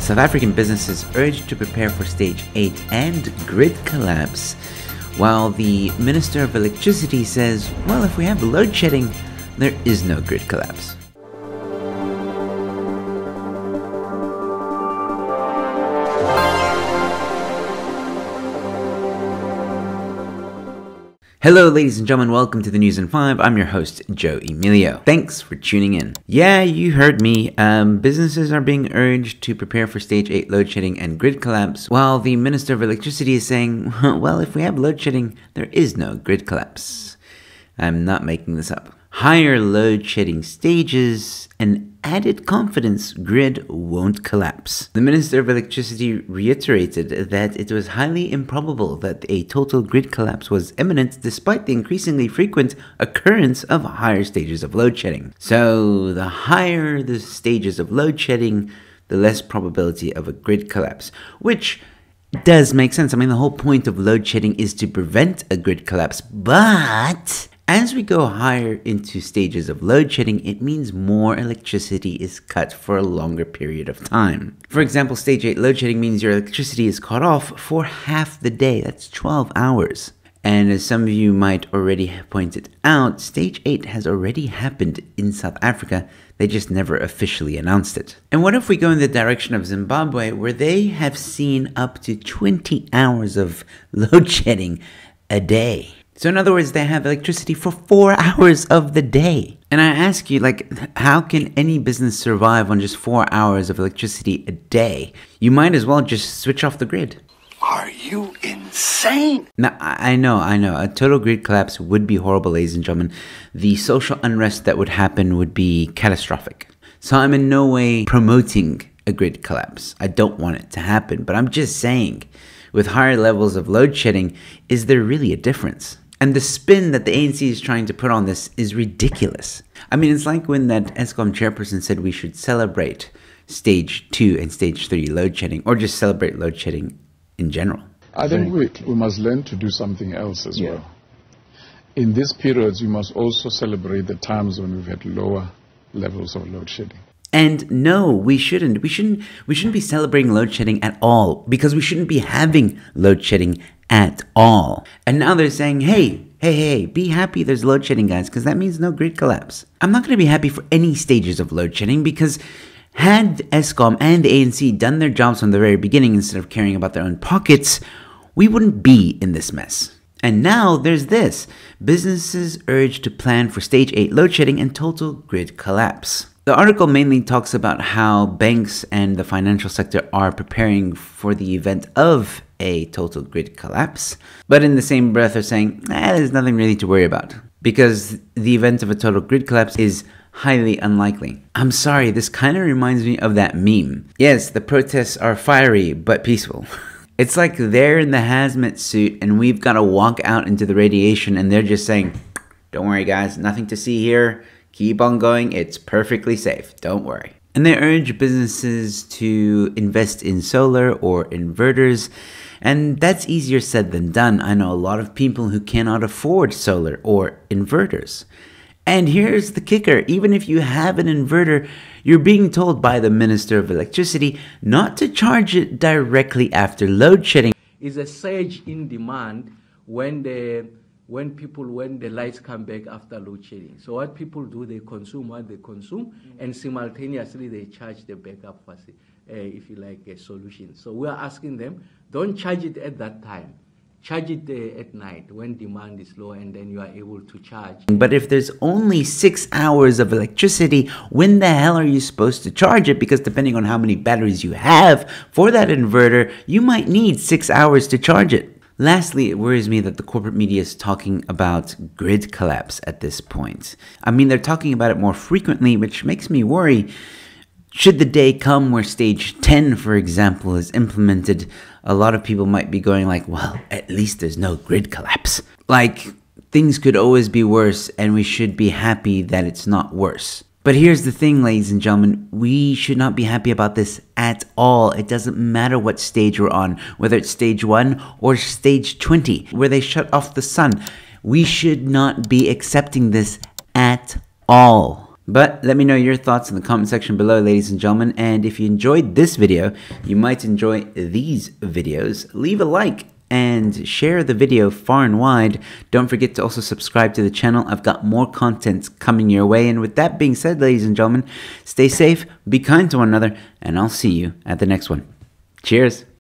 South African businesses urged to prepare for stage 8 and grid collapse, while the Minister of Electricity says, well, if we have load shedding, there is no grid collapse. Hello ladies and gentlemen, welcome to the News in 5. I'm your host, Joe Emilio. Thanks for tuning in. Yeah, you heard me. Businesses are being urged to prepare for stage 8 load shedding and grid collapse, while the Minister of Electricity is saying, well, if we have load shedding, there is no grid collapse. I'm not making this up. Higher load shedding stages and added confidence grid won't collapse. The Minister of Electricity reiterated that it was highly improbable that a total grid collapse was imminent despite the increasingly frequent occurrence of higher stages of load shedding. So the higher the stages of load shedding, the less probability of a grid collapse, which does make sense. I mean, the whole point of load shedding is to prevent a grid collapse, but as we go higher into stages of load shedding, it means more electricity is cut for a longer period of time. For example, stage 8 load shedding means your electricity is cut off for half the day. That's 12 hours. And as some of you might already have pointed out, stage 8 has already happened in South Africa. They just never officially announced it. And what if we go in the direction of Zimbabwe, where they have seen up to 20 hours of load shedding a day? So in other words, they have electricity for 4 hours of the day. And I ask you, like, how can any business survive on just 4 hours of electricity a day? You might as well just switch off the grid. Are you insane? Now, I know. A total grid collapse would be horrible, ladies and gentlemen. The social unrest that would happen would be catastrophic. So I'm in no way promoting a grid collapse. I don't want it to happen, but I'm just saying, with higher levels of load shedding, is there really a difference? And the spin that the ANC is trying to put on this is ridiculous. I mean, it's like when that Eskom chairperson said we should celebrate stage 2 and stage 3 load shedding, or just celebrate load shedding in general. I think we must learn to do something else as well. In these periods, we must also celebrate the times when we've had lower levels of load shedding. And no, we shouldn't. We shouldn't be celebrating load shedding at all, because we shouldn't be having load shedding at all. And now they're saying, hey, be happy there's load shedding, guys, because that means no grid collapse. I'm not going to be happy for any stages of load shedding, because had Eskom and the ANC done their jobs from the very beginning instead of caring about their own pockets, we wouldn't be in this mess. And now there's this. Businesses urged to plan for stage 8 load shedding and total grid collapse. The article mainly talks about how banks and the financial sector are preparing for the event of a total grid collapse, but in the same breath are saying, there's nothing really to worry about, because the event of a total grid collapse is highly unlikely. I'm sorry, this kind of reminds me of that meme. Yes, the protests are fiery, but peaceful. It's like they're in the hazmat suit and we've got to walk out into the radiation and they're just saying, don't worry guys, nothing to see here. Keep on going, it's perfectly safe, don't worry. And they urge businesses to invest in solar or inverters, and that's easier said than done. I know a lot of people who cannot afford solar or inverters. And here's the kicker, even if you have an inverter, you're being told by the Minister of Electricity not to charge it directly after load shedding. Is a surge in demand when the lights come back after load shedding. So what people do, they consume what they consume, and simultaneously they charge the backup if you like, a solution. So we are asking them, don't charge it at that time. Charge it at night when demand is low, and then you are able to charge. But if there's only 6 hours of electricity, when the hell are you supposed to charge it? Because depending on how many batteries you have for that inverter, you might need 6 hours to charge it. Lastly, it worries me that the corporate media is talking about grid collapse at this point. I mean, they're talking about it more frequently, which makes me worry. Should the day come where stage 10, for example, is implemented, a lot of people might be going like, well, at least there's no grid collapse. Like, things could always be worse, and we should be happy that it's not worse. But here's the thing, ladies and gentlemen, we should not be happy about this at all. It doesn't matter what stage we're on, whether it's stage 1 or stage 20, where they shut off the sun. We should not be accepting this at all. But let me know your thoughts in the comment section below, ladies and gentlemen. And if you enjoyed this video, you might enjoy these videos. Leave a like and share the video far and wide. Don't forget to also subscribe to the channel. I've got more content coming your way. And with that being said, ladies and gentlemen, stay safe, be kind to one another, and I'll see you at the next one. Cheers.